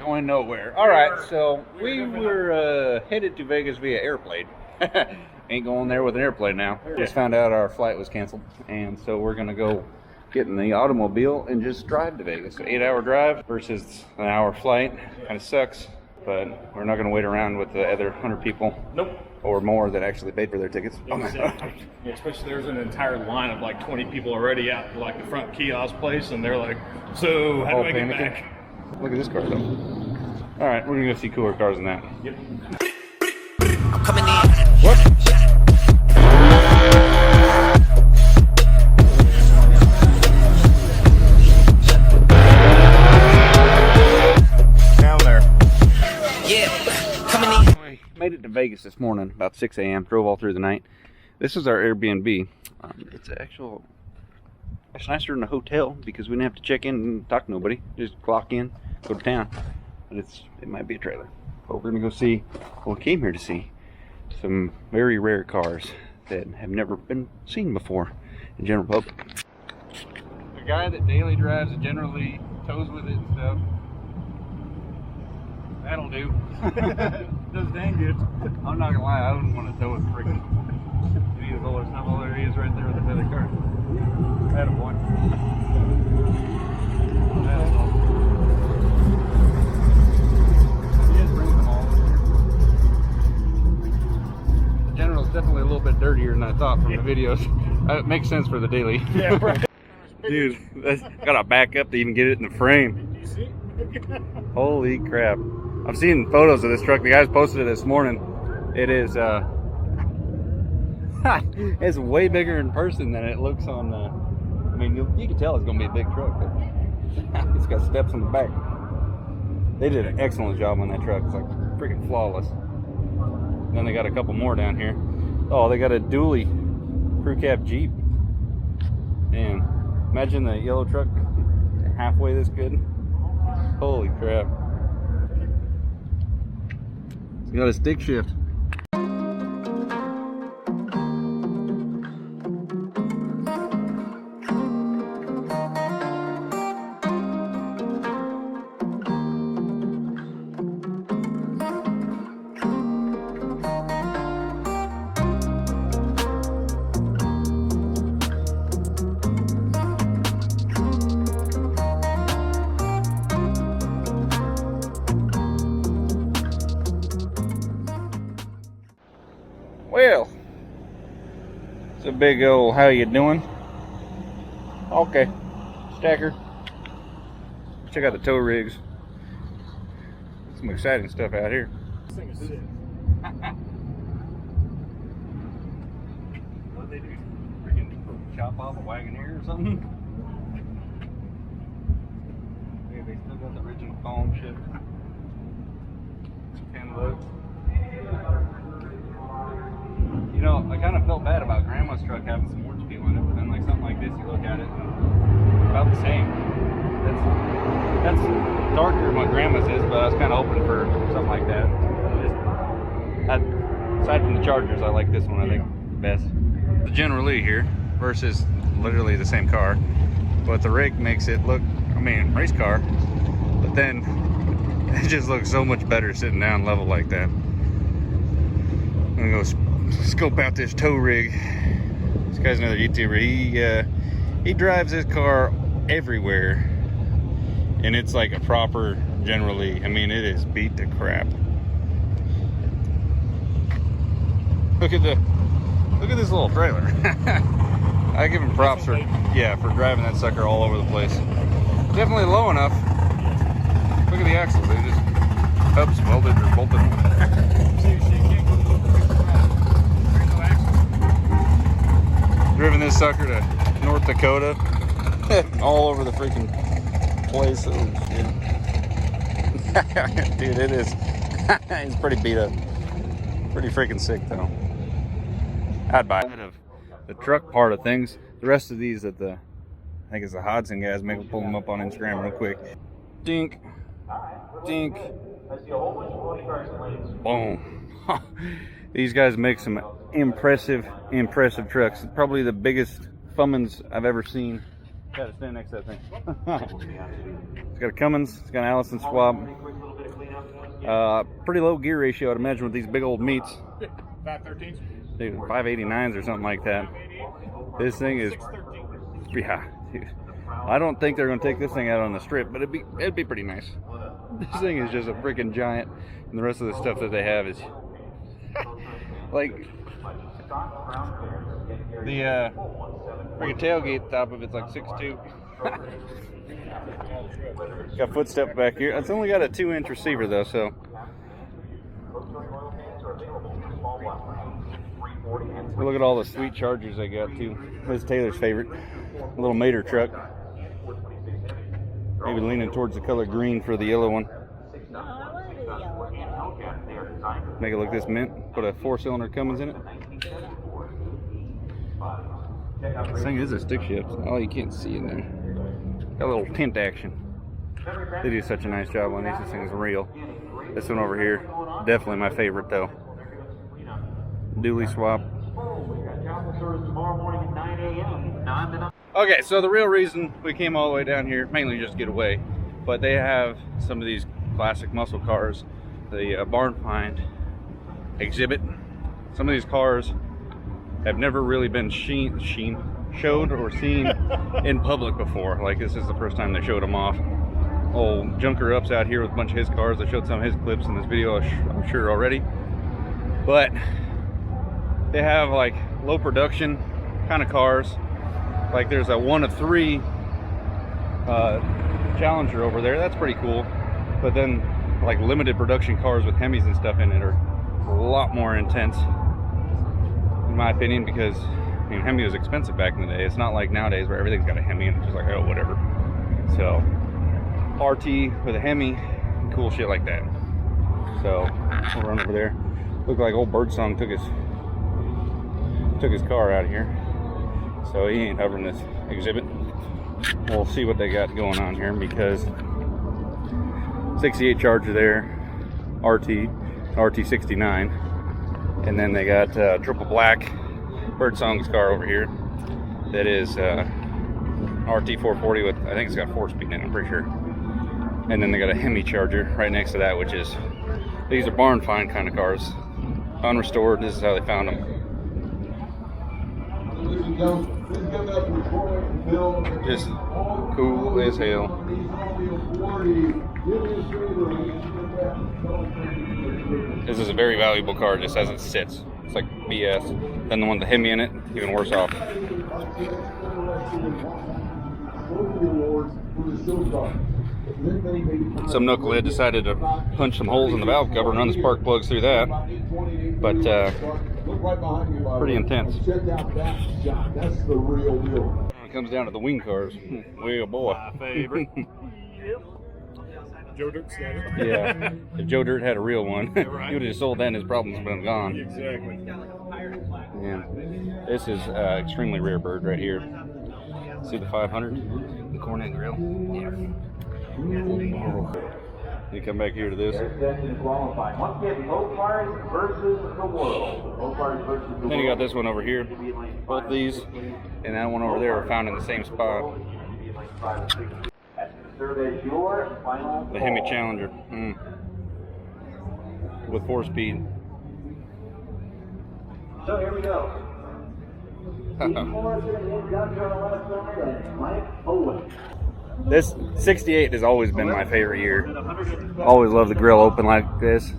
Going nowhere. All right, so we were headed to Vegas via airplane. Ain't going there with an airplane now. Just found out our flight was canceled, and so we're gonna go get in the automobile and just drive to Vegas. 8-hour drive versus an hour flight. Kind of sucks, but we're not gonna wait around with the other 100 people. Nope. Or more that actually paid for their tickets. Exactly. Yeah, especially there's an entire line of like 20 people already at like the front kiosk place, and they're like, "So how do I get back?" Look at this car though. All right, we're gonna go see cooler cars than that. Yep. I'm coming in. What? Down there. Yeah, coming in. We made it to Vegas this morning about 6 a.m. Drove all through the night. This is our Airbnb. It's nicer than a hotel because we didn't have to check in and talk to nobody. Just clock in, go to town. But it might be a trailer. But we're gonna go see what we came here to see. Some very rare cars that have never been seen before in general public. The guy that daily drives it generally tows with it and stuff. That'll do. Does dang good. I'm not gonna lie, I wouldn't want to tow with freaking any of the other stuff. Oh, there he is right there with the other car. Attaboy. That's awesome. He just brings them all. The General's definitely a little bit dirtier than I thought from the videos. It makes sense for the daily. Yeah, right. Dude, that's gotta back up to even get it in the frame. You see? Holy crap. I've seen photos of this truck. The guys posted it this morning. It is it's way bigger in person than it looks on the, I mean, you can tell it's gonna be a big truck, but it's got steps on the back. They did an excellent job on that truck. It's like freaking flawless. And then they got a couple more down here. Oh, they got a dually crew cab Jeep. Man, imagine the yellow truck halfway this good. Holy crap. It's got a stick shift. Well, it's a big old how you doing? Okay, stacker. Check out the tow rigs. Some exciting stuff out here. This thing is sick. What they do? Freaking chop off a Wagoneer or something? Yeah, they still got the original foam shit. 10 loads. You know, I kind of felt bad about Grandma's truck having some orange peel in it, but then like something like this, you look at it, it's about the same. That's darker than what Grandma's is, but I was kind of hoping for something like that. Aside from the Chargers, I like this one, I think, best. The General Lee here versus literally the same car, but the rig makes it look, I mean, race car, but then it just looks so much better sitting down level like that. I'm gonna go scope out this tow rig. This guy's another YouTuber. He drives this car everywhere, and it's like a proper General Lee. I mean, it is beat to crap. Look at this little trailer. I give him props for driving that sucker all over the place. Definitely low enough. Look at the axles. They just hubs welded or bolted. Driven this sucker to North Dakota, all over the freaking place. Dude, it is. It's pretty beat up. Pretty freaking sick though. I'd buy it. Of the truck part of things. The rest of these that I think it's the Hodson guys. Maybe we'll pull them up on Instagram real quick. Dink, dink, boom. These guys make some impressive trucks. Probably the biggest Cummins I've ever seen. Gotta stand next to that thing. It's got a Cummins, it's got an Allison swap. Pretty low gear ratio, I'd imagine, with these big old meats. 513s. 589s or something like that. This thing is, yeah. I don't think they're going to take this thing out on the strip, but it'd be pretty nice. This thing is just a freaking giant, and the rest of the stuff that they have is like the freaking tailgate top of it's like 6'2". Got footstep back here. It's only got a 2-inch receiver though, so. Look at all the sweet Chargers I got too. This is Taylor's favorite. A little Mater truck. Maybe leaning towards the color green for the yellow one. Make it look this mint. Put a 4-cylinder Cummins in it. This thing is a stick shift. Oh, you can't see in there. Got a little tint action. They do such a nice job on these. This thing is real. This one over here, definitely my favorite though. Dually swap. Okay, so the real reason we came all the way down here, mainly just to get away, but they have some of these classic muscle cars, the Barn Find exhibit. Some of these cars have never really been showed or seen in public before. Like, this is the first time they showed them off. Old Junker Up's out here with a bunch of his cars. I showed some of his clips in this video, I'm sure already. But they have like low production kind of cars. Like there's a 1 of 3 Challenger over there. That's pretty cool. But then like limited production cars with Hemis and stuff in it are a lot more intense, in my opinion, because I mean, Hemi was expensive back in the day. It's not like nowadays where everything's got a Hemi and it's just like, oh, whatever. So RT with a Hemi, cool shit like that. So we'll run over there. Looked like old Birdsong took his car out of here, so he ain't hovering this exhibit. We'll see what they got going on here, because 68 Charger there, RT69, and then they got triple black Birdsong's car over here that is RT440 with, I think it's got 4-speed in it, I'm pretty sure. And then they got a Hemi Charger right next to that, which is, these are barn find kind of cars, unrestored. This is how they found them. Just cool as hell. This is a very valuable car just as it sits. It's like BS. Then the one with the Hemi in it, even worse off. Some knucklehead decided to punch some holes in the valve cover and run the spark plugs through that. But pretty intense. When it comes down to the wing cars, well boy. My favorite. Joe Dirt's got it. Yeah, if Joe Dirt had a real one, Right. he would have just sold that and his problems would have been gone. Exactly. Yeah. This is extremely rare bird right here. See the 500? The Cornet grill? Yeah. You come back here to this. Then you got this one over here. Both these and that one over there are found in the same spot. The Hemi Challenger. With 4-speed. So here we go. This 68 has always been my favorite year. Always loved the grill open like this.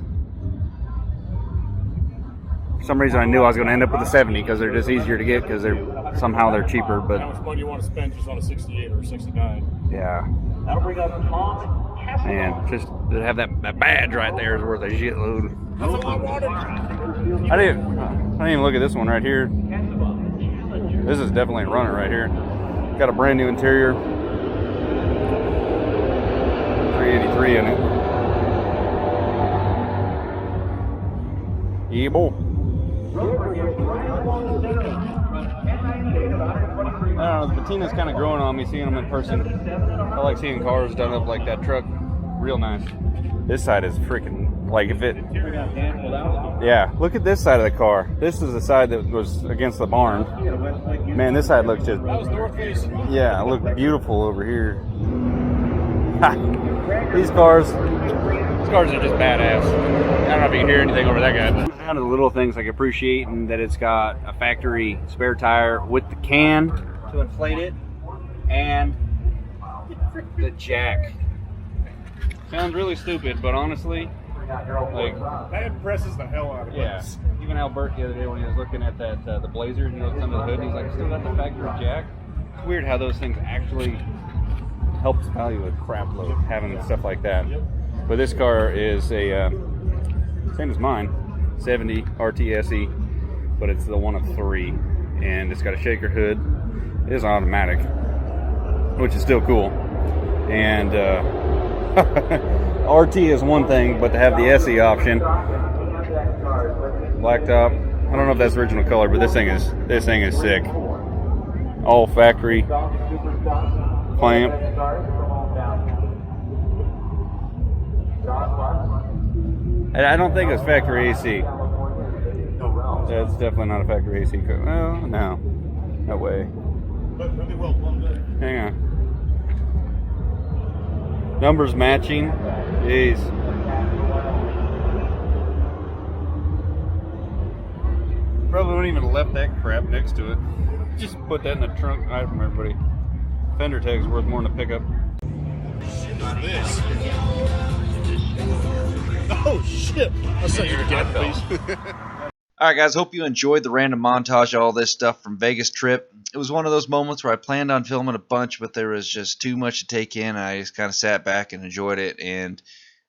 For some reason I knew I was going to end up with a 70 because they're just easier to get because they're cheaper. But How much money do you want to spend just on a 68 or a 69? yeah, That'll bring up Tom Kessler. man, just to have that badge right there is worth a shitload. That's what I wanted. I didn't even look at this one right here. This is definitely a runner right here. Got a brand new interior. 383 in it. Yeah, boy. I don't know, the patina's kind of growing on me seeing them in person. I like seeing cars done up like that truck. Real nice. This side is freaking, like if it, yeah, look at this side of the car. This is the side that was against the barn. Man, this side looks just, That was north face. yeah, it looked beautiful over here. Ha. These cars cars are just badass. I don't know if you can hear anything over that guy. But down to the little things like appreciating that it's got a factory spare tire with the can to inflate it and the jack. Sounds really stupid, but honestly, like That impresses the hell out of yeah. us. Even Albert the other day when he was looking at that the Blazer, and he looked under the hood, and he's like, "Still got the factory jack." It's weird how those things actually helps value a crap load having stuff like that. But this car is a same as mine, 70 RTSE, but it's the one of 3, and it's got a shaker hood. It is automatic, which is still cool. And RT is one thing, but to have the SE option, blacktop. I don't know if that's original color, but this thing is sick. All factory clamp. And I don't think it's factory AC. That's definitely not a factory AC car. Oh, no. No way. But really well plumbed in. Hang on. Numbers matching. Jeez. Probably wouldn't even have left that crap next to it. Just put that in the trunk. Hide from everybody. Fender tag's worth more than a pickup. This. Oh shit! I'll send you the cat, please. Alright guys, hope you enjoyed the random montage of all this stuff from Vegas trip. It was one of those moments where I planned on filming a bunch, but there was just too much to take in, and I just kind of sat back and enjoyed it, and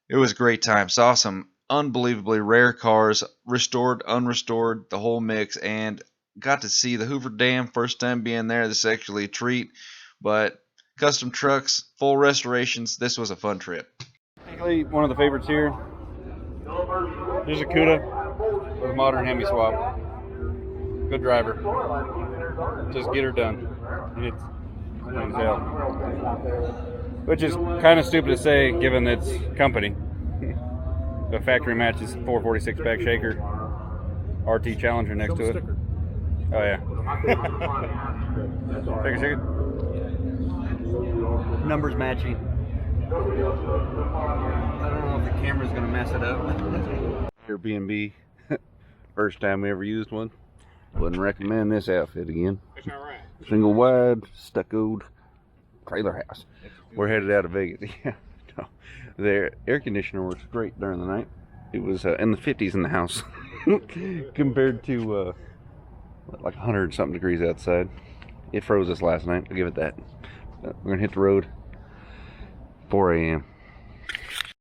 it was a great time. Saw some unbelievably rare cars, restored, unrestored, the whole mix, and got to see the Hoover Dam. First time being there. This is actually a treat, but custom trucks, full restorations, this was a fun trip. Particularly one of the favorites here. Here's a Cuda with a modern Hemi swap. Good driver. Just get her done. And it's plain as hell. Which is kind of stupid to say given its company. The factory matches 446 back shaker. RT Challenger next to it. Oh yeah. Take a second. Numbers matching. I don't know if the camera's gonna mess it up. Airbnb, first time we ever used one. Wouldn't recommend this outfit again. It's all right. Single wide, stuccoed trailer house. We're headed out of Vegas. Yeah, no. The air conditioner works great during the night. It was in the 50s in the house compared to like 100 something degrees outside. It froze us last night. I'll give it that. We're gonna hit the road 4 a.m.